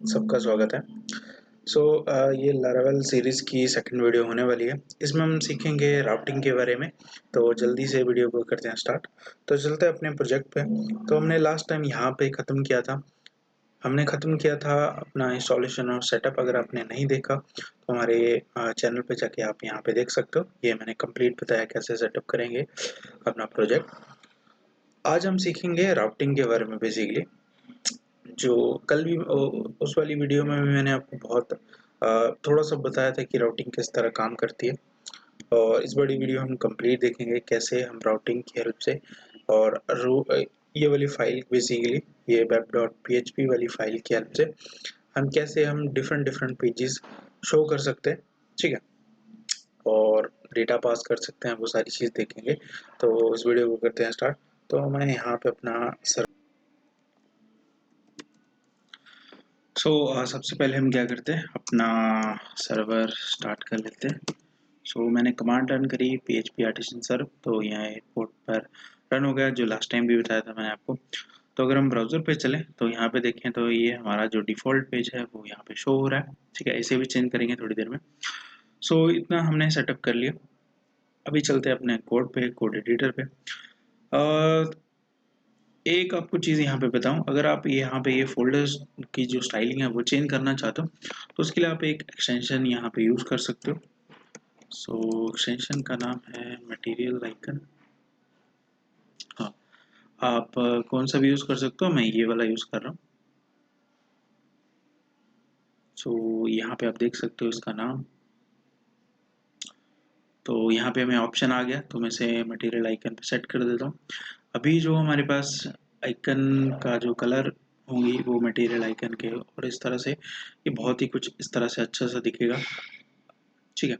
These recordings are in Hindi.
सबका स्वागत है। ये लारावेल सीरीज़ की सेकंड वीडियो होने वाली है। इसमें हम सीखेंगे राउटिंग के बारे में। तो जल्दी से वीडियो को करते हैं स्टार्ट। तो चलते हैं अपने प्रोजेक्ट पे। तो हमने लास्ट टाइम यहाँ पे ख़त्म किया था। हमने ख़त्म किया था अपना इंस्टॉलेशन और सेटअप। अगर आपने नहीं देखा तो हमारे चैनल पे जाके आप यहाँ पे देख सकते हो। ये मैंने कंप्लीट बताया कैसे सेटअप करेंगे अपना प्रोजेक्ट। आज हम सीखेंगे राउटिंग के बारे में बेसिकली। जो कल भी उस वाली वीडियो में भी मैंने आपको बहुत थोड़ा सा बताया था कि राउटिंग किस तरह काम करती है, और इस बड़ी वीडियो हम कंप्लीट देखेंगे कैसे हम राउटिंग की हेल्प से और ये वाली फाइल बेसिकली ये web.php वाली फाइल की हेल्प से हम कैसे हम डिफरेंट डिफरेंट पेजेस शो कर सकते हैं, ठीक है, और डेटा पास कर सकते हैं। वो सारी चीज़ देखेंगे। तो इस वीडियो को करते हैं स्टार्ट। तो मैं यहाँ पे अपना सबसे पहले हम क्या करते हैं, अपना सर्वर स्टार्ट कर लेते हैं। मैंने कमांड रन करी php आर्टिसन सर्व, तो यहाँ पोर्ट पर रन हो गया, जो लास्ट टाइम भी बताया था मैंने आपको। तो अगर हम ब्राउज़र पे चलें तो यहाँ पे देखें तो ये हमारा जो डिफ़ॉल्ट पेज है वो यहाँ पे शो हो रहा है, ठीक है। इसे भी चेंज करेंगे थोड़ी देर में। इतना हमने सेटअप कर लिया। अभी चलते हैं अपने कोड पे, कोड एडिटर पे। एक आपको चीज़ यहाँ पे बताऊँ, अगर आप यहाँ पे ये फोल्डर्स की जो स्टाइलिंग है वो चेंज करना चाहते हो तो उसके लिए आप एक एक्सटेंशन यहाँ पे यूज़ कर सकते हो। एक्सटेंशन का नाम है मटेरियल आइकन। हाँ, आप कौन सा भी यूज़ कर सकते हो, मैं ये वाला यूज़ कर रहा हूँ। यहाँ पे आप देख सकते हो इसका नाम। तो यहाँ पे हमें ऑप्शन आ गया, तो मैं इसे मटेरियल आइकन पे सेट कर देता हूँ। अभी जो हमारे पास आइकन का जो कलर होंगी वो मटेरियल आइकन के, और इस तरह से ये बहुत ही कुछ इस तरह से अच्छा सा दिखेगा, ठीक है।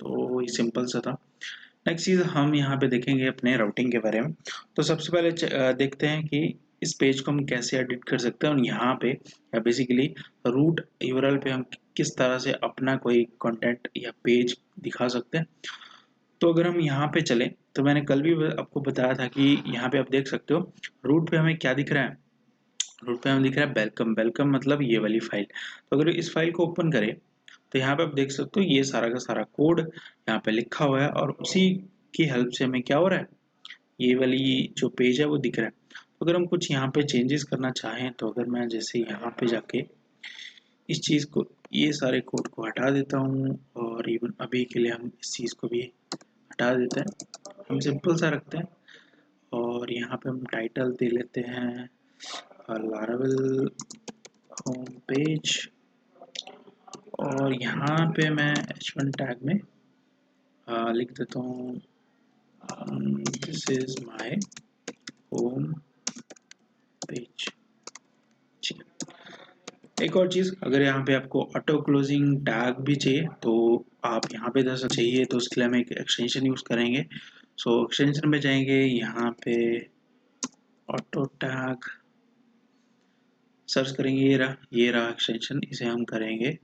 तो ये सिंपल सा था। नेक्स्ट चीज़ हम यहाँ पे देखेंगे अपने राउटिंग के बारे में। तो सबसे पहले देखते हैं कि इस पेज को हम कैसे एडिट कर सकते हैं, और यहाँ पे बेसिकली रूट यूआरएल पे हम किस तरह से अपना कोई कंटेंट या पेज दिखा सकते हैं। तो अगर हम यहाँ पे चलें तो मैंने कल भी आपको बताया था कि यहाँ पे आप देख सकते हो रूट पे हमें क्या दिख रहा है। रूट पे हमें दिख रहा है वेलकम। वेलकम मतलब ये वाली फाइल। तो अगर इस फाइल को ओपन करें तो यहाँ पे आप देख सकते हो ये सारा का सारा कोड यहाँ पे लिखा हुआ है, और उसी की हेल्प से हमें क्या हो रहा है, ये वाली जो पेज है वो दिख रहा है। तो अगर हम कुछ यहाँ पे चेंजेस करना चाहें तो अगर मैं जैसे यहाँ पे जाके इस चीज़ को, ये सारे कोड को हटा देता हूँ, और इवन अभी के लिए हम इस चीज़ को भी हटा देते हैं, हम सिंपल सा रखते हैं। और यहाँ पे हम टाइटल दे लेते हैं लारावेल होम पेज, और यहाँ पे मैं h1 टैग में लिख देता हूँ this is my home page. एक और चीज़, अगर यहाँ पे आपको ऑटो क्लोजिंग टैग भी चाहिए तो आप यहाँ पे दे चाहिए, तो उसके लिए हम एक एक्सटेंशन यूज़ करेंगे। एक्सटेंशन पे जाएंगे, यहाँ पे ऑटो टैग सर्च करेंगे, ये रहा एक्सटेंशन, इसे हम करेंगे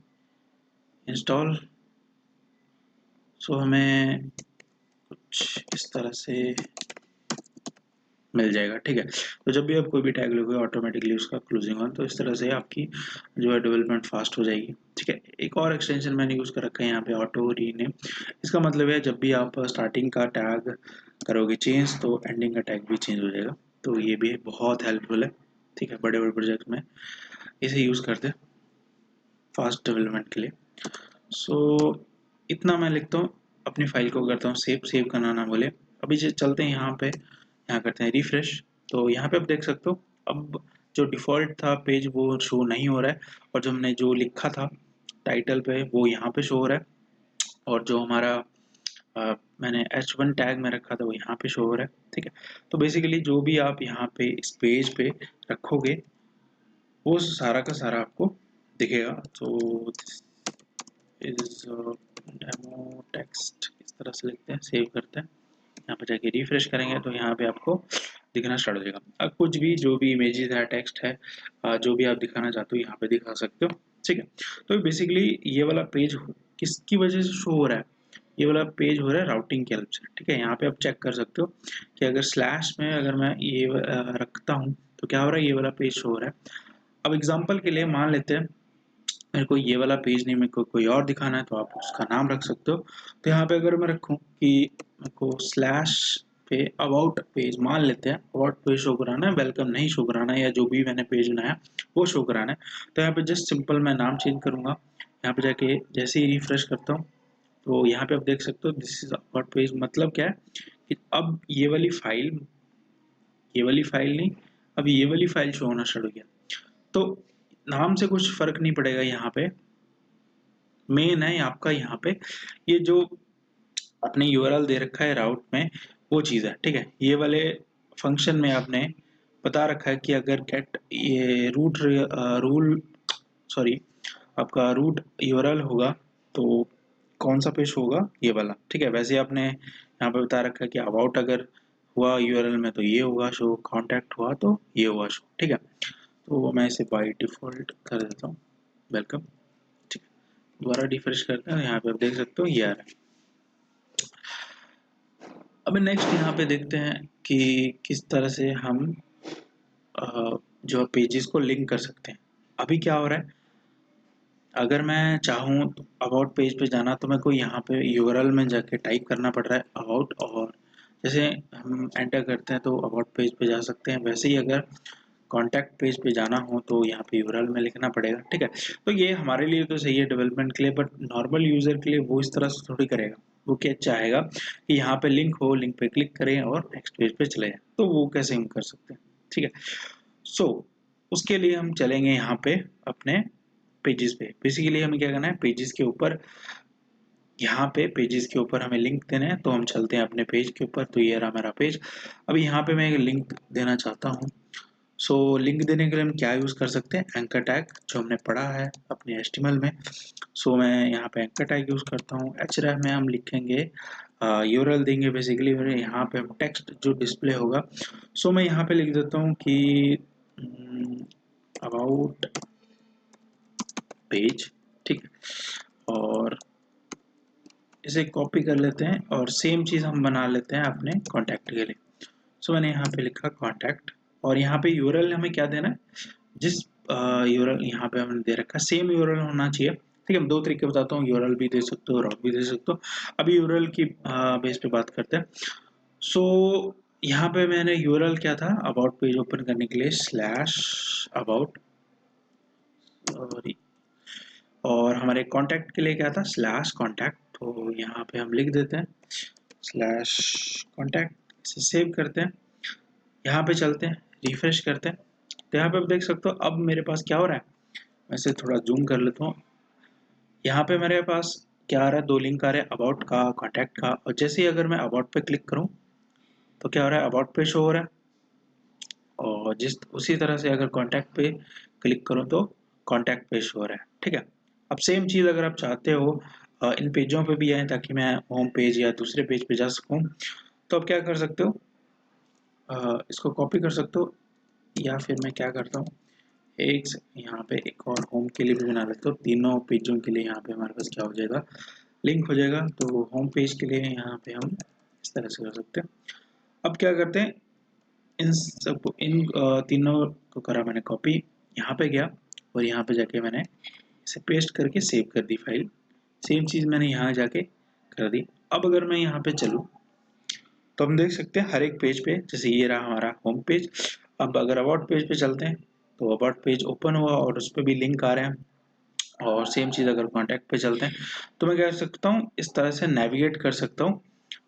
इंस्टॉल। हमें कुछ इस तरह से मिल जाएगा, ठीक है। तो जब भी आप कोई भी टैग लोगे ऑटोमेटिकली उसका क्लोजिंग ऑन, तो इस तरह से आपकी जो है डेवलपमेंट फास्ट हो जाएगी, ठीक है। एक और एक्सटेंशन मैंने यूज़ कर रखा है यहाँ पे ऑटो रीनेम। इसका मतलब है जब भी आप स्टार्टिंग का टैग करोगे चेंज तो एंडिंग का टैग भी चेंज हो जाएगा। तो ये भी बहुत हेल्पफुल है, ठीक है। बड़े बड़े प्रोजेक्ट में इसे यूज़ करते हैं फास्ट डेवलपमेंट के लिए। इतना मैं लिखता हूँ, अपनी फाइल को करता हूँ सेव करना ना बोले। अभी चलते हैं यहाँ पे, यहाँ करते हैं रिफ्रेश। तो यहाँ पे आप देख सकते हो अब जो डिफ़ॉल्ट था पेज वो शो नहीं हो रहा है, और जो हमने जो लिखा था टाइटल पे वो यहाँ पे शो हो रहा है, और जो हमारा मैंने h1 टैग में रखा था वो यहाँ पे शो हो रहा है, ठीक है। तो बेसिकली जो भी आप यहाँ पे इस पेज पे रखोगे वो सारा का सारा आपको दिखेगा। तो इज डेमो टेक्स्ट इस तरह से लिखते हैं, सेव करते हैं, यहाँ पे जाके रिफ्रेश करेंगे तो यहाँ पे आपको दिखना स्टार्ट हो जाएगा। अब कुछ भी जो भी इमेजेस है, टेक्स्ट है, जो भी आप दिखाना चाहते हो यहाँ पे दिखा सकते हो, ठीक है। तो बेसिकली ये वाला पेज किसकी वजह से शो हो रहा है, ये वाला पेज हो रहा है राउटिंग की हेल्प से, ठीक है। यहाँ पे आप चेक कर सकते हो कि अगर स्लैश में अगर मैं ये रखता हूँ तो क्या हो रहा है, ये वाला पेज शो हो रहा है। अब एग्जाम्पल के लिए मान लेते हैं मेरे को ये वाला पेज नहीं, मेरे को कोई और दिखाना है तो आप उसका नाम रख सकते हो। तो यहाँ पे अगर मैं रखूँ कि मेरे को स्लैश पे अबाउट पेज, मान लेते हैं अबाउट पेज शो कराना है, वेलकम नहीं शो कराना है, या जो भी मैंने पेज बनाया वो शो कराना है। तो यहाँ पे जस्ट सिंपल मैं नाम चेंज करूँगा। यहाँ पे जाके जैसे ही रिफ्रेश करता हूँ तो यहाँ पे आप देख सकते हो दिस इज अबाउट पेज। मतलब क्या है कि अब ये वाली फाइल नहीं, अब ये वाली फाइल शो होना शुरू किया। तो नाम से कुछ फर्क नहीं पड़ेगा। यहाँ पे मेन है आपका, यहाँ पे ये जो आपने यूआरएल दे रखा है राउट में, वो चीज़ है, ठीक है। ये वाले फंक्शन में आपने बता रखा है कि अगर गेट ये रूट रूल सॉरी आपका रूट यूआरएल होगा तो कौन सा पेज होगा, ये वाला, ठीक है। वैसे आपने यहाँ पे बता रखा है कि अबाउट अगर हुआ यूआरएल में तो ये होगा शो, कॉन्टैक्ट हुआ तो ये हुआ शो, ठीक है। तो मैं इसे बाय डिफॉल्ट कर देता हूँ वेलकम, ठीक है। दोबारा रिफ्रेश करते हैं, यहाँ पे आप देख सकते हो ये आ रहा है। अब नेक्स्ट यहाँ पे देखते हैं कि किस तरह से हम जो पेजेस को लिंक कर सकते हैं। अभी क्या हो रहा है, अगर मैं चाहूँ तो अबाउट पेज पे जाना तो मेरे को यहाँ पे यूआरएल में जाके टाइप करना पड़ रहा है अबाउट, और जैसे हम एंटर करते हैं तो अबाउट पेज पे जा सकते हैं। वैसे ही अगर कॉन्टैक्ट पेज पे जाना हो तो यहाँ पे यूआरएल में लिखना पड़ेगा, ठीक है। तो ये हमारे लिए तो सही है डेवलपमेंट के लिए, बट नॉर्मल यूजर के लिए वो इस तरह से थोड़ी करेगा। वो क्या चाहेगा कि यहाँ पे लिंक हो, लिंक पे क्लिक करें और नेक्स्ट पेज पे चले जाएं। तो वो कैसे हम कर सकते हैं, ठीक है। सो उसके लिए हम चलेंगे यहाँ पे अपने पेजेस पे। बेसिकली हमें क्या करना है, पेजेस के ऊपर, यहाँ पे पेजेस के ऊपर हमें लिंक देने हैं। तो हम चलते हैं अपने पेज के ऊपर। तो ये रहा मेरा पेज। अभी यहाँ पे मैं एक लिंक देना चाहता हूँ। सो लिंक देने के लिए हम क्या यूज कर सकते हैं, एंकर टैग, जो हमने पढ़ा है अपने HTML में। सो मैं यहाँ पे एंकर टैग यूज करता हूँ। href में हम लिखेंगे यूआरएल देंगे बेसिकली, यहाँ पे हम टेक्स्ट जो डिस्प्ले होगा। सो मैं यहाँ पे लिख देता हूँ कि अबाउट पेज, ठीक है। और इसे कॉपी कर लेते हैं और सेम चीज़ हम बना लेते हैं अपने कॉन्टैक्ट के लिए। सो मैंने यहाँ पे लिखा कॉन्टैक्ट, और यहाँ पे यूआरएल हमें क्या देना है, जिस यूआरएल यहाँ पे हमने दे रखा सेम यूआरएल होना चाहिए, ठीक है। हम दो तरीके बताता हूँ, यूआरएल भी दे सकते हो, राउट भी दे सकते हो। अभी यूआरएल की बेस पे बात करते हैं। सो यहाँ पे मैंने यूआरएल क्या था, अबाउट पेज ओपन करने के लिए स्लैश अबाउट, और हमारे कॉन्टैक्ट के लिए क्या था, स्लैश कॉन्टैक्ट। तो यहाँ पे हम लिख देते हैं स्लैश कॉन्टैक्ट, इसे सेव करते हैं, यहाँ पे चलते हैं, रिफ्रेश करते हैं। तो यहाँ पे आप देख सकते हो अब मेरे पास क्या हो रहा है। मैं इसे थोड़ा जूम कर लेता हूँ। यहाँ पे मेरे पास क्या आ रहा है, दो लिंक आ रहे हैं, अबाउट का, कॉन्टैक्ट का। और जैसे ही अगर मैं अबाउट पे क्लिक करूँ तो क्या हो रहा है, अबाउट पे शो हो रहा है। और उसी तरह से अगर कॉन्टैक्ट पे क्लिक करूँ तो कॉन्टैक्ट पे शो हो रहा है, ठीक है। अब सेम चीज़ अगर आप चाहते हो इन पेजों पे भी आए ताकि मैं होम पेज या दूसरे पेज पे जा सकूँ, तो आप क्या कर सकते हो, इसको कॉपी कर सकते हो, या फिर मैं क्या करता हूँ, एक यहाँ पे एक और होम के लिए भी बना लेता हूँ। तीनों पेजों के लिए यहाँ पे हमारे पास क्या हो जाएगा, लिंक हो जाएगा। तो होम पेज के लिए यहाँ पे हम इस तरह से कर सकते हैं। अब क्या करते हैं, इन तीनों को करा मैंने कॉपी, यहाँ पे गया और यहाँ पे जाके मैंने इसे पेस्ट करके सेव कर दी फाइल। सेम चीज़ मैंने यहाँ जाके कर दी। अब अगर मैं यहाँ पे चलूँ तो हम देख सकते हैं हर एक पेज पे, जैसे ये रहा हमारा होम पेज। अब अगर अबाउट पेज पे चलते हैं तो अबाउट पेज ओपन हुआ और उस पर भी लिंक आ रहे हैं। और सेम चीज़ अगर कॉन्टैक्ट पे चलते हैं तो मैं क्या कर सकता हूँ, इस तरह से नेविगेट कर सकता हूँ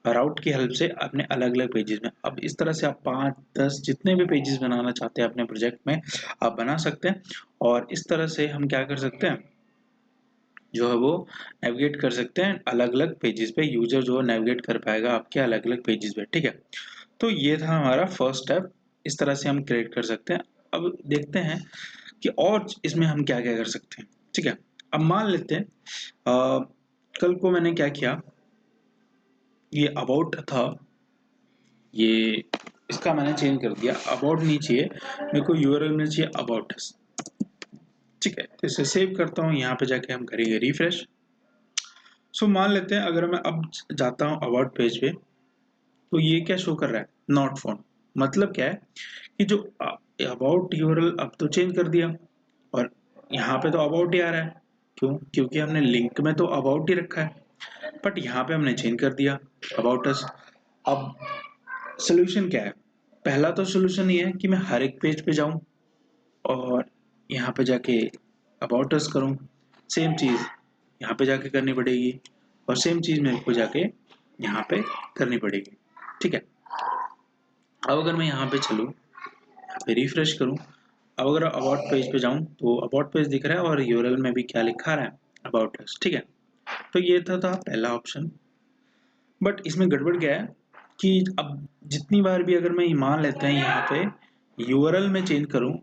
राउट की हेल्प से अपने अलग अलग पेजेस में। अब इस तरह से आप 5-10 जितने भी पेजेस बनाना चाहते हैं अपने प्रोजेक्ट में आप बना सकते हैं। और इस तरह से हम क्या कर सकते हैं, जो है वो नेविगेट कर सकते हैं अलग अलग पेजेस पे। यूजर जो है नेविगेट कर पाएगा आपके अलग अलग पेजेस पे, ठीक है। तो ये था हमारा फर्स्ट स्टेप, इस तरह से हम क्रिएट कर सकते हैं। अब देखते हैं कि और इसमें हम क्या क्या कर सकते हैं, ठीक है। अब मान लेते हैं कल को मैंने क्या किया, ये अबाउट था, ये इसका मैंने चेंज कर दिया, अबाउट नहीं चाहिए मेरे को, यूआरएल में चाहिए अबाउट, ठीक है। तो इसे सेव करता हूँ, यहाँ पे जाके हम करेंगे रिफ्रेश। सो मान लेते हैं अगर मैं अब जाता हूँ अबाउट पेज पे तो ये क्या शो कर रहा है, नॉट फाउंड। मतलब क्या है कि जो अबाउट यूआरएल अब तो चेंज कर दिया और यहाँ पे तो अबाउट ही आ रहा है, क्यों? क्योंकि हमने लिंक में तो अबाउट ही रखा है, बट यहाँ पे हमने चेंज कर दिया अबाउट अस। अब सोल्यूशन क्या है? पहला तो सोल्यूशन ये है कि मैं हर एक पेज पे जाऊं और यहाँ पे जाके अबाउट अस करूं। सेम चीज यहाँ पे जाके करनी पड़ेगी और सेम चीज मेरे को जाके यहाँ पे करनी पड़ेगी। ठीक है, अब अगर मैं यहाँ पे चलूँ, यहाँ पे रिफ्रेश करूँ, अब अगर अबाउट पेज पे जाऊँ तो अबाउट पेज दिख रहा है और यूआरएल में भी क्या लिखा रहा है, अबाउट अस। ठीक है, तो ये था पहला ऑप्शन। बट इसमें गड़बड़ क्या है कि अब जितनी बार भी अगर मैं मान लेते हैं यहाँ पे यूआरएल में चेंज करूँ,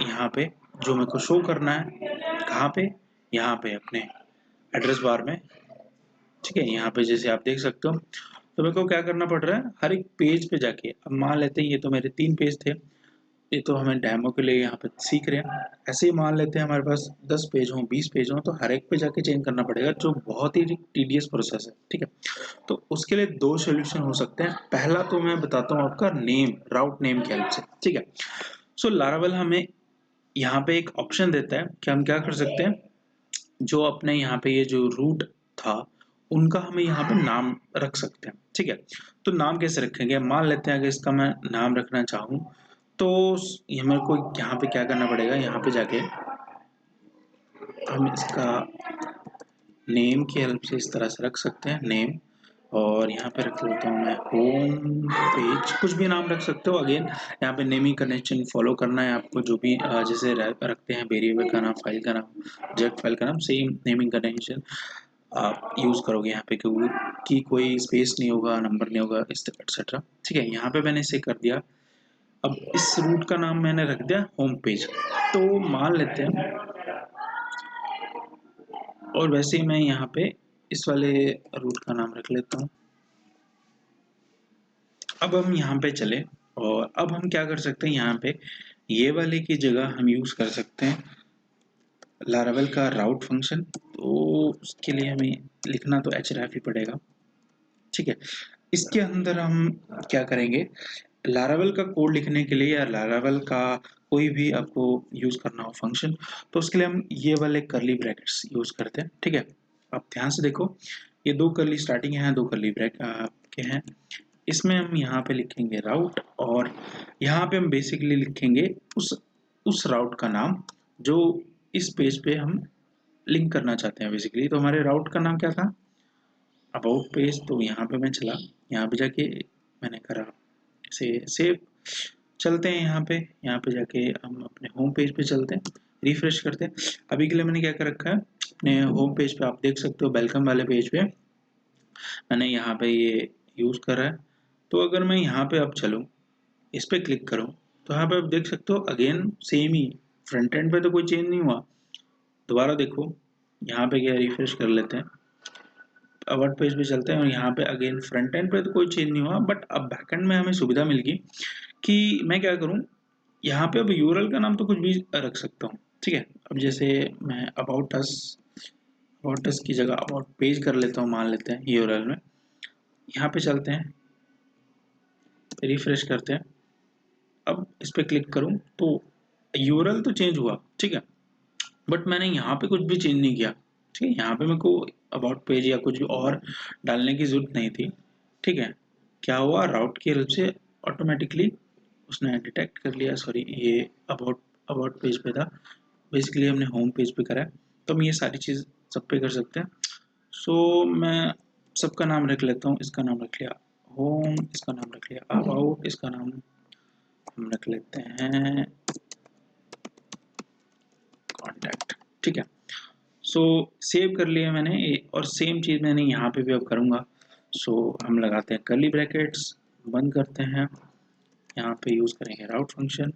यहाँ पे जो मेरे को शो करना है कहाँ पे, यहाँ पे अपने एड्रेस बार में। ठीक है, यहाँ पे जैसे आप देख सकते हो, तो मेरे को क्या करना पड़ रहा है, हर एक पेज पे जाके। अब मान लेते हैं ये तो मेरे 3 पेज थे, ये तो हमें डेमो के लिए यहाँ पे सीख रहे हैं। ऐसे ही मान लेते हैं हमारे पास 10 पेज हों, 20 पेज हों, तो हर एक पे जाके चेंज करना पड़ेगा, जो बहुत ही टीडियस प्रोसेस है। ठीक है, तो उसके लिए 2 सॉल्यूशन हो सकते हैं। पहला तो मैं बताता हूँ आपका नेम, राउट नेम की हेल्प से। ठीक है, सो लारावेल हमें यहाँ पे एक ऑप्शन देता है कि हम क्या कर सकते हैं, जो अपने यहाँ पे ये जो रूट था उनका हमें यहाँ पे नाम रख सकते हैं। ठीक है, तो नाम कैसे रखेंगे? मान लेते हैं अगर इसका मैं नाम रखना चाहूँ तो ये मेरे को यहाँ पे क्या करना पड़ेगा, यहाँ पे जाके हम इसका नेम की हेल्प से इस तरह से रख सकते हैं, नेम। और यहाँ पे रख लेता हूँ मैं होम पेज, कुछ भी नाम रख सकते हो। अगेन यहाँ पे नेमिंग कन्वेंशन फॉलो करना है आपको, जो भी जैसे रखते हैं वेरिएबल का नाम, फाइल का नाम, जेट फाइल का नाम, सेम नेमिंग कन्वेंशन आप यूज करोगे यहाँ पे, कि कोई स्पेस नहीं होगा, नंबर नहीं होगा, एक्सेट्रा। ठीक है, यहाँ पे मैंने इसे कर दिया। अब इस रूट का नाम मैंने रख दिया होम पेज। तो मान लेते हैं, और वैसे ही मैं यहाँ पे इस वाले रूट का नाम रख लेता हूँ। अब हम यहाँ पे चले और अब हम क्या कर सकते हैं, यहाँ पे ये वाले की जगह हम यूज कर सकते हैं लारावेल का राउट फंक्शन। तो उसके लिए हमें लिखना तो href ही पड़ेगा। ठीक है, इसके अंदर हम क्या करेंगे, लारावेल का कोड लिखने के लिए या लारावेल का कोई भी आपको यूज करना हो फंक्शन, तो उसके लिए हम ये वाले करली ब्रैकेट्स यूज करते हैं। ठीक है, आप ध्यान से देखो, ये 2 करली स्टार्टिंग है, 2 करली ब्रैकेट के हैं। इसमें हम यहाँ पे लिखेंगे राउट और यहाँ पे हम बेसिकली लिखेंगे उस राउट का नाम जो इस पेज पे हम लिंक करना चाहते हैं बेसिकली। तो हमारे राउट का नाम क्या था, अबाउट पेज। तो यहाँ पे मैं चला, यहाँ पे जाके मैंने करा से सेव। चलते हैं यहाँ पे जाके हम अपने होम पेज पे चलते हैं, रिफ्रेश करते हैं। अभी के लिए मैंने क्या कर रखा है, अपने होम पेज पे आप देख सकते हो, वेलकम वाले पेज पे मैंने यहाँ पे ये यूज करा है। तो अगर मैं यहाँ पे अब चलूँ, इस पे क्लिक करूँ, तो यहाँ पे आप देख सकते हो अगेन सेम ही, फ्रंट एंड पे तो कोई चेंज नहीं हुआ। दोबारा देखो, यहाँ पे क्या, रिफ्रेश कर लेते हैं, अबाउट पेज पे चलते हैं और यहाँ पे अगेन फ्रंट एंड पे तो कोई चेंज नहीं हुआ, बट अब बैक एंड में हमें सुविधा मिल गई कि मैं क्या करूँ, यहाँ पे अब यूआरएल का नाम तो कुछ भी रख सकता हूँ। ठीक है, अब जैसे मैं अबाउट अस की जगह अबाउट पेज कर लेता हूँ, मान लेते हैं यूआरएल में। यहाँ पे चलते हैं, रिफ्रेश करते हैं, अब इस पे क्लिक करूँ तो यूआरएल तो चेंज हुआ। ठीक है, बट मैंने यहाँ पे कुछ भी चेंज नहीं किया। ठीक है, यहाँ पे मेरे को अबाउट पेज या कुछ भी और डालने की जरूरत नहीं थी। ठीक है, क्या हुआ, राउट की हेल्प से ऑटोमेटिकली उसने डिटेक्ट कर लिया, सॉरी ये अबाउट अबाउट पेज पे था, बेसिकली हमने होम पेज पे करा है। तो हम ये सारी चीज़ सब पे कर सकते हैं। सो मैं सबका नाम रख लेता हूँ, इसका नाम रख लिया होम, इसका नाम रख लिया अबाउट, इसका नाम हम रख लेते हैं कॉन्टैक्ट। ठीक है, सो सेव कर लिया मैंने और सेम चीज़ मैंने यहाँ पे भी अब करूँगा। सो हम लगाते हैं कर्ली ब्रैकेट्स, बंद करते हैं, यहाँ पे यूज़ करेंगे राउट फंक्शन,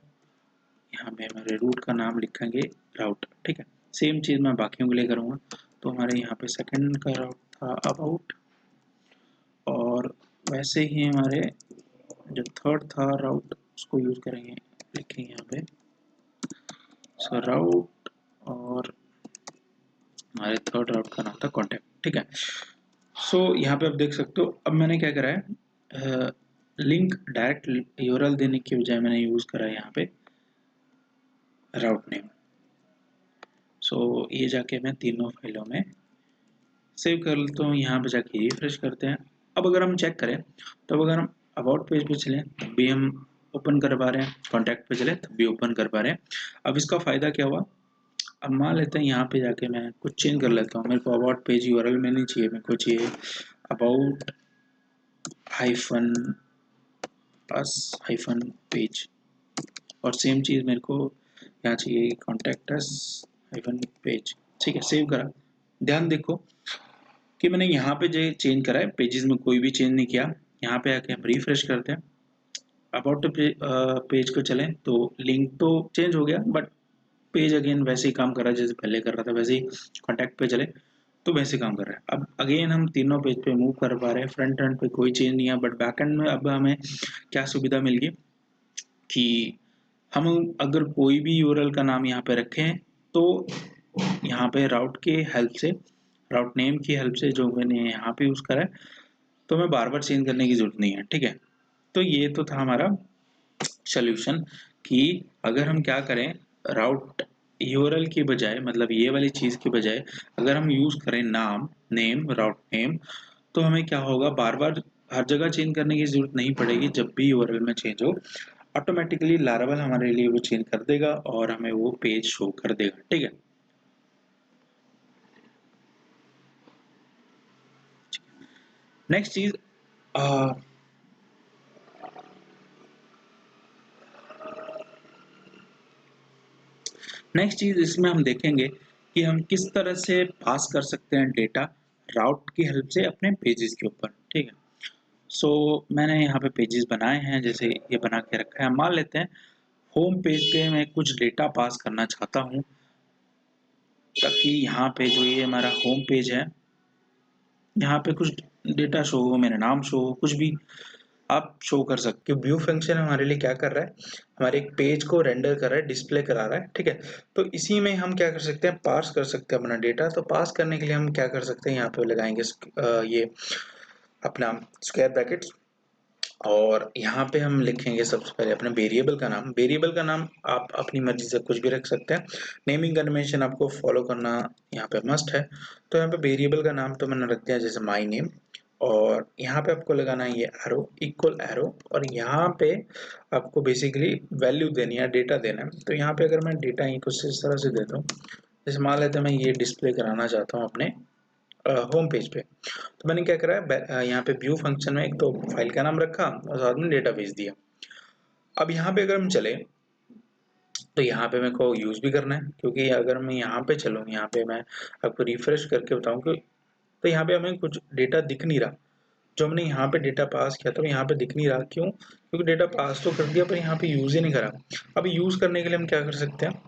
यहाँ पे हमारे रूट का नाम लिखेंगे राउट। ठीक है, सेम चीज़ मैं बाकियों के लिए करूँगा। तो हमारे यहाँ पे सेकंड का राउट था अबाउट, और वैसे ही हमारे जो थर्ड था राउट उसको यूज़ करेंगे, लिखेंगे यहाँ पे सो राउट, और हमारे थर्ड राउट का नाम था कॉन्टैक्ट। ठीक है, सो यहाँ पे आप देख सकते हो, अब मैंने क्या करा है, लिंक डायरेक्ट यूआरएल देने की बजाय मैंने यूज करा है यहाँ पे राउट नेम। सो ये जाके मैं तीनों फाइलों में सेव कर लेता हूँ। यहाँ पे जाके रिफ्रेश करते हैं। अब अगर हम चेक करें तो अब अगर हम अबाउट पेज पे चलें तब भी हम ओपन कर पा रहे हैं, कॉन्टैक्ट पे चले तब भी ओपन कर पा रहे हैं। अब इसका फ़ायदा क्या हुआ, अब मान लेते हैं यहाँ पे जाके मैं कुछ चेंज कर लेता हूँ। मेरे को अबाउट पेज यूआरएल में नहीं चाहिए, मेरे को चाहिए about hyphen us hyphen page, और सेम चीज़ मेरे को यहाँ चाहिए कॉन्टैक्ट अस हाइफन पेज। ठीक है, सेव करा। ध्यान देखो कि मैंने यहाँ पे जो चेंज करा है, पेजेस में कोई भी चेंज नहीं किया। यहाँ पे आके हम रिफ्रेश करते हैं, अबाउट पेज को चलें तो लिंक तो चेंज हो गया, बट पेज अगेन वैसे ही काम कर रहा है जैसे पहले कर रहा था। वैसे ही कॉन्टैक्ट पे चले तो वैसे काम कर रहा है। अब अगेन हम तीनों पेज पे मूव कर पा रहे हैं। फ्रंट एंड पे कोई चेंज नहीं है, बट बैक एंड में अब हमें क्या सुविधा मिल गई कि हम अगर कोई भी यूआरएल का नाम यहाँ पे रखें तो यहाँ पे राउट के हेल्प से, राउट नेम की हेल्प से जो मैंने यहाँ पे यूज करा है, तो हमें बार बार चेंज करने की जरूरत नहीं है। ठीक है, तो ये तो था हमारा सोल्यूशन कि अगर हम क्या करें, राउट यूआरएल की बजाय, मतलब ये वाली चीज की बजाय अगर हम यूज करें नाम, नेम, राउट नेम, तो हमें क्या होगा, बार बार हर जगह चेंज करने की जरूरत नहीं पड़ेगी। जब भी यूआरएल में चेंज हो ऑटोमेटिकली लारावल हमारे लिए वो चेंज कर देगा और हमें वो पेज शो कर देगा। ठीक है, नेक्स्ट चीज नेक्स्ट चीज इसमें हम देखेंगे कि हम किस तरह से पास कर सकते हैं डेटा राउट की हेल्प से अपने पेजेस के ऊपर। ठीक है, सो मैंने यहाँ पे पेजेस बनाए हैं, जैसे ये बना के रखा है। मान लेते हैं होम पेज पे मैं कुछ डेटा पास करना चाहता हूँ, ताकि यहाँ पे जो ये हमारा होम पेज है यहाँ पे कुछ डेटा शो हो, मेरा नाम शो हो, कुछ भी आप शो कर सकते हो। व्यू फंक्शन हमारे लिए क्या कर रहा है, हमारे एक पेज को रेंडर कर रहा है, डिस्प्ले करा रहा है। ठीक है, तो इसी में हम क्या कर सकते हैं, पार्स कर सकते हैं अपना डेटा। तो पास करने के लिए हम क्या कर सकते हैं, यहाँ पे लगाएंगे ये अपना स्क्वायर ब्रैकेट्स, और यहाँ पे हम लिखेंगे सबसे पहले अपने वेरिएबल का नाम। वेरिएबल का नाम आप अपनी मर्जी से कुछ भी रख सकते हैं, नेमिंग कन्वेंशन आपको फॉलो करना यहाँ पे मस्ट है। तो यहाँ पे वेरिएबल का नाम तो मैंने रख दिया जैसे माई नेम, और यहाँ पे आपको लगाना है ये एरो, इक्वल एरो, और यहाँ पे आपको बेसिकली वैल्यू देनी है, डेटा देना है। तो यहाँ पे अगर मैं डेटा कुछ इस तरह से देता हूँ, जैसे मान लेते हैं मैं ये डिस्प्ले कराना चाहता हूँ अपने होम पेज पे, तो मैंने क्या करा है, यहाँ पे व्यू फंक्शन में एक तो फाइल का नाम रखा और साथ में डेटा भेज दिया। अब यहाँ पे अगर हम चले तो यहाँ पे मेरे को यूज भी करना है, क्योंकि अगर मैं यहाँ पे चलूँ, यहाँ पे मैं आपको रिफ्रेश करके बताऊँ कि तो यहाँ पे हमें कुछ डेटा दिख नहीं रहा। जो हमने यहाँ पे डेटा पास किया था वो यहाँ पे दिख नहीं रहा। क्यों? क्योंकि डेटा पास तो कर दिया पर यहाँ पे यूज ही नहीं करा। अब यूज करने के लिए हम क्या कर सकते हैं,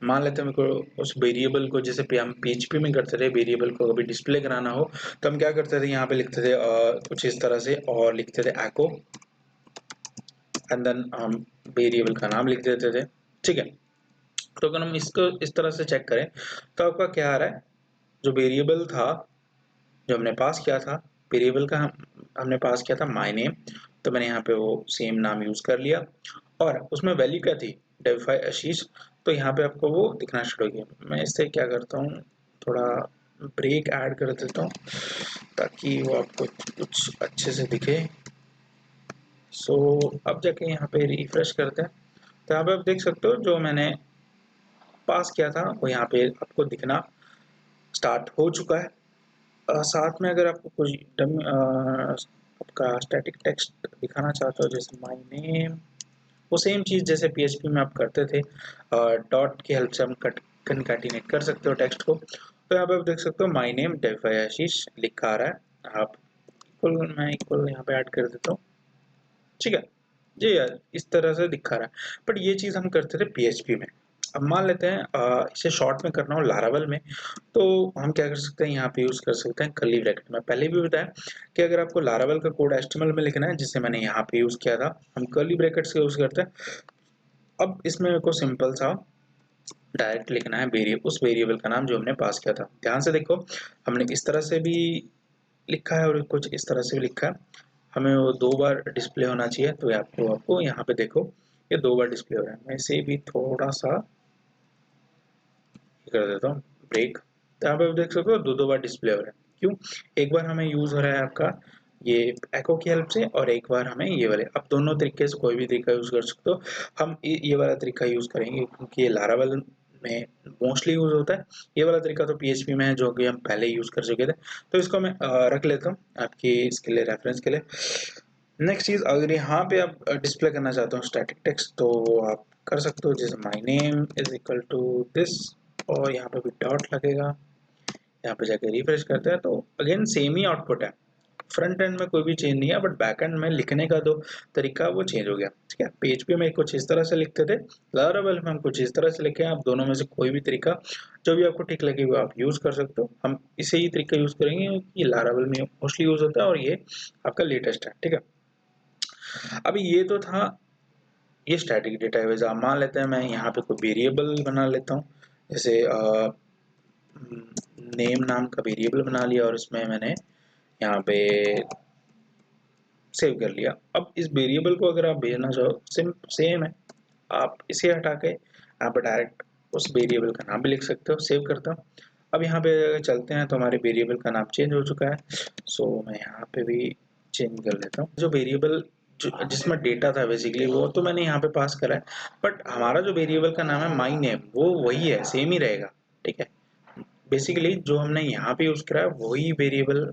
मान लेते हैं मेरे को उस वेरिएबल को, जैसे हम पीएचपी में करते थे, वेरिएबल को कभी डिस्प्ले कराना हो तो हम क्या करते थे, यहाँ पे लिखते थे कुछ इस तरह से, और लिखते थे एको, एंड देन हम वेरिएबल का नाम लिख देते थे। ठीक है, तो अगर हम इसको इस तरह से चेक करें तो आपका क्या आ रहा है, जो वेरिएबल था जो हमने पास किया था, वेरिएबल का हमने पास किया था माय नेम, तो मैंने यहाँ पे वो सेम नाम यूज कर लिया, और उसमें वैल्यू क्या थी, डेविफाई आशीष। तो यहाँ पे आपको वो दिखना शुरू हो गया। मैं इससे क्या करता हूँ, थोड़ा ब्रेक ऐड कर देता हूँ ताकि वो आपको कुछ अच्छे से दिखे। सो अब जाके यहाँ पे रिफ्रेश करते हैं, तो यहाँ पे आप देख सकते हो जो मैंने पास किया था वो यहाँ पे आपको दिखना स्टार्ट हो चुका है। साथ में अगर आपको कुछ आपका स्टैटिक टेक्स्ट दिखाना चाहते हो, जैसे माय नेम, वो सेम चीज़ जैसे पीएचपी में आप करते थे, डॉट की हेल्प से हम कंकैटिनेट कर सकते हो टेक्स्ट को। तो यहाँ पे आप देख सकते हो माय नेम डेविफाई आशीष लिखा आ रहा है। आप इक्वल, मैं इक्वल यहाँ पे ऐड कर देता हूँ। ठीक है जी यार, इस तरह से दिखा रहा है, बट ये चीज़ हम करते थे पीएचपी में। अब मान लेते हैं इसे शॉर्ट में करना हो लारावल में, तो हम क्या कर सकते हैं, यहाँ पे यूज कर सकते हैं कर्ली ब्रैकेट। मैं पहले भी बताया कि अगर आपको लारावल का कोड एचटीएमएल में लिखना है, जिसे मैंने यहाँ पे यूज किया था, हम कर्ली ब्रैकेट्स का यूज करते हैं। अब इसमें मेरे को सिंपल सा डायरेक्ट लिखना है वेरिएबल, उस वेरिएबल का नाम जो हमने पास किया था। ध्यान से देखो, हमने इस तरह से भी लिखा है और कुछ इस तरह से भी लिखा है। हमें वो 2 बार डिस्प्ले होना चाहिए, तो आपको यहाँ पे देखो ये 2 बार डिस्प्ले हो रहा है। मैं इसे भी थोड़ा सा कर देता हूँ ब्रेक। तो यहाँ पे आप देख सकते हो दो बार डिस्प्ले हो रहा है। क्यों? एक बार हमें यूज हो रहा है आपका ये एको की हेल्प से, और एक बार हमें ये वाले। अब दोनों तरीके से कोई भी तरीका यूज कर सकते हो। हम ये वाला तरीका यूज करेंगे क्योंकि ये लारावेल में मोस्टली यूज होता है। ये वाला तरीका तो PHP में है जो कि हम पहले यूज कर चुके थे, तो इसको मैं रख लेता हूँ आपकी इसके लिए, रेफरेंस के लिए। नेक्स्ट चीज, अगर यहाँ पे आप डिस्प्ले करना चाहते हो स्टैटिक टेक्स्ट तो आप कर सकते हो, जैसे my name is equal to this, और यहाँ पे भी डॉट लगेगा। यहाँ पे जाके रिफ्रेश करते हैं तो अगेन सेम ही आउटपुट है। फ्रंट एंड में कोई भी चेंज नहीं है, बट बैक एंड में लिखने का जो तरीका वो चेंज हो गया। ठीक है, PHP में कुछ इस तरह से लिखते थे, लारावेल में हम कुछ इस तरह से लिखे हैं। आप दोनों में से कोई भी तरीका जो भी आपको ठीक लगे वो आप यूज कर सकते हो। हम इसे ही तरीका यूज करेंगे क्योंकि लारावेल में मोस्टली यूज होता है और ये आपका लेटेस्ट है। ठीक है, अभी ये तो था ये स्टैटिक डेटाबेस। आप मान लेते हैं मैं यहाँ पे कोई वेरिएबल बना लेता हूँ, जैसे नेम नाम का वेरिएबल बना लिया और इसमें मैंने यहाँ पे सेव कर लिया। अब इस वेरिएबल को अगर आप भेजना चाहो सेम है, आप इसे हटा के यहाँ पे डायरेक्ट उस वेरिएबल का नाम भी लिख सकते हो। सेव करता हूँ। अब यहाँ पे चलते हैं तो हमारे वेरिएबल का नाम चेंज हो चुका है। सो मैं यहाँ पे भी चेंज कर लेता हूँ। जो वेरिएबल जिसमें डेटा था बेसिकली वो तो मैंने यहाँ पे पास करा है, बट हमारा जो वेरिएबल का नाम है माई नेम वो वही है, सेम ही रहेगा। ठीक है, बेसिकली जो हमने यहाँ पे यूज करा है वही वेरिएबल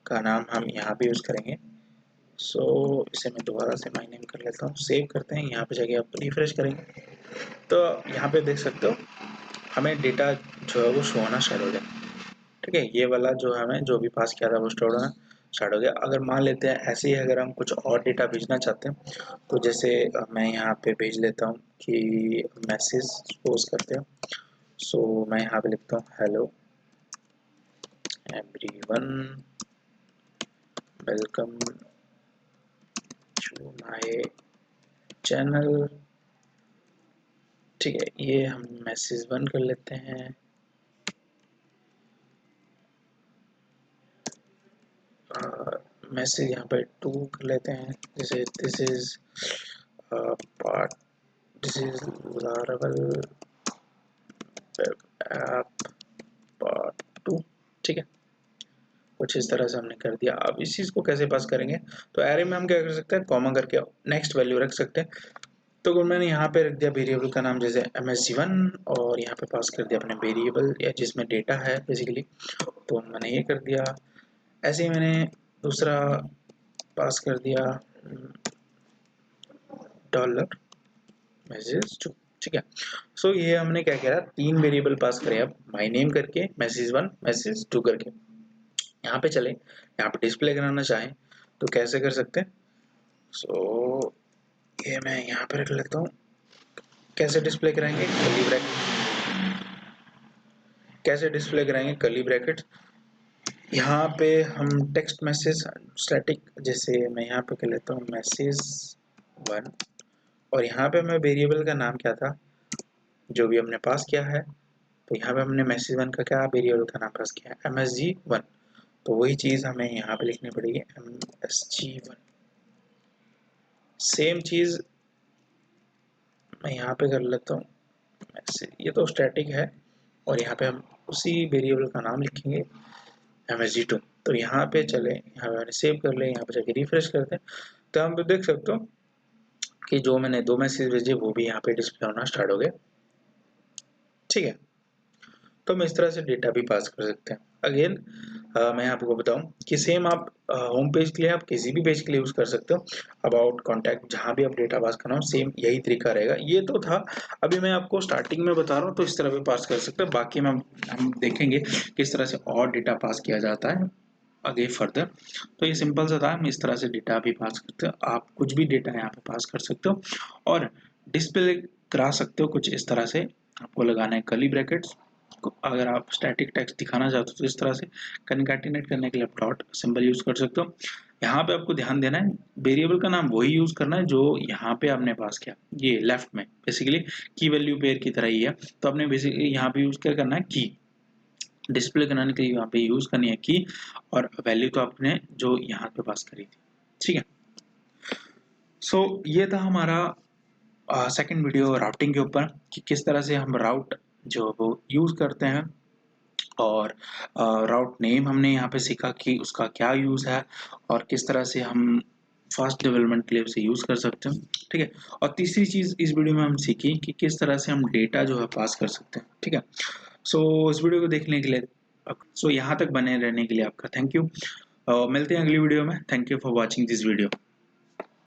का नाम हम यहाँ पे यूज करेंगे। सो इसे मैं दोबारा से माई नेम कर लेता हूँ। सेव करते हैं, यहाँ पे जाके आप रिफ्रेश करेंगे तो यहाँ पे देख सकते हो हमें डेटा जो है वो शो होना स्टार्ट हो गया। ठीक है, ये वाला जो हमें जो भी पास किया था वो स्टोर होना स्टार्ट हो गया। अगर मान लेते हैं ऐसे ही अगर हम कुछ और डेटा भेजना चाहते हैं तो जैसे मैं यहाँ पे भेज लेता हूँ कि मैसेज सपोज करते हैं। सो मैं यहाँ पे लिखता हूँ hello everyone, welcome to my channel. ठीक है, ये हम मैसेज बंद कर लेते हैं। मैसेज यहाँ पे 2 कर लेते हैं, जैसे this is part, this is Laravel app part 2। ठीक है, कुछ इस तरह से हमने कर दिया। अब इस चीज को कैसे पास करेंगे, तो एरे में हम क्या कर सकते हैं, कॉमा करके नेक्स्ट वैल्यू रख सकते हैं। तो मैंने यहाँ पे रख दिया वेरिएबल का नाम जैसे MSG1, और यहाँ पे पास कर दिया अपने वेरिएबल या जिसमें डेटा है बेसिकली, तो मैंने ये कर दिया। ऐसे ही मैंने दूसरा पास कर दिया डॉलर मैसेज2। ठीक है, सो ये हमने क्या किया, 3 वेरिएबल पास करे। अब माई नेम करके मैसेज1 मैसेज2 करके यहाँ पे चले, यहाँ पे डिस्प्ले कराना चाहें तो कैसे कर सकते हैं। सो ये मैं यहाँ पे रख लेता हूँ। कैसे डिस्प्ले कराएंगे, कर्ली ब्रैकेट, कैसे डिस्प्ले कराएंगे कर्ली ब्रैकेट। यहाँ पे हम टेक्स्ट मैसेज स्टैटिक, जैसे मैं यहाँ पे कर लेता हूँ मैसेज1, और यहाँ पे मैं वेरिएबल का नाम क्या था जो भी हमने पास किया है, तो यहाँ पे हमने मैसेज1 का क्या वेरिएबल का नाम पास किया है MSG1, तो वही चीज हमें यहाँ पे लिखनी पड़ेगी MSG1। सेम चीज मैं यहाँ पे कर लेता हूँ मैसेज, ये तो स्टैटिक है, और यहाँ पे हम उसी वेरिएबल का नाम लिखेंगे MSG2। तो यहाँ पे चले, यहाँ पे मैंने सेव कर ले, यहाँ पे जाके रिफ्रेश करते हैं तो हम देख सकते हो कि जो मैंने 2 मैसेज भेजे वो भी यहाँ पे डिस्प्ले होना स्टार्ट हो गया। ठीक है, तो हम इस तरह से डेटा भी पास कर सकते हैं। अगेन मैं आपको बताऊं कि सेम आप होम पेज के लिए आप किसी भी पेज के लिए यूज कर सकते हो। अबाउट, कॉन्टैक्ट, जहां भी आप डेटा पास करना हो सेम यही तरीका रहेगा। ये तो था, अभी मैं आपको स्टार्टिंग में बता रहा हूँ तो इस तरह भी पास कर सकते हो। बाकी में हम देखेंगे किस तरह से और डेटा पास किया जाता है आगे फर्दर। तो ये सिंपल सा था, हम इस तरह से डेटा भी पास करते हो। आप कुछ भी डेटा यहाँ पे पास कर सकते हो और डिस्प्ले करा सकते हो कुछ इस तरह से। आपको लगाना है कर्ली ब्रैकेट्स। अगर आप स्टैटिक टेक्स्ट दिखाना चाहते हो तो इस तरह से कंकैटिनेट करने के लिए आप डॉट सिंबल यूज कर सकते हो। यहाँ पे आपको ध्यान देना है, वेरिएबल का नाम वही यूज करना है जो यहाँ पे आपने पास किया। ये लेफ्ट में बेसिकली की वैल्यू पेयर की तरह ही है, तो आपने बेसिकली यहाँ पे यूज क्या करना है, की डिस्प्ले कराने के लिए यहाँ पे यूज करनी है की, और वैल्यू तो आपने जो यहाँ पे पास करी थी। ठीक है, सो ये था हमारा सेकंड वीडियो राउटिंग के ऊपर कि किस तरह से हम राउट जो वो यूज़ करते हैं। और राउट नेम हमने यहाँ पे सीखा कि उसका क्या यूज़ है और किस तरह से हम फास्ट डेवलपमेंट के लिए उसे यूज़ कर सकते हैं, ठीक है। और तीसरी चीज़ इस वीडियो में हम सीखी कि किस तरह से हम डेटा जो है पास कर सकते हैं, ठीक है। सो इस वीडियो को देखने के लिए यहाँ तक बने रहने के लिए आपका थैंक यू। मिलते हैं अगली वीडियो में। Thank you for watching this video.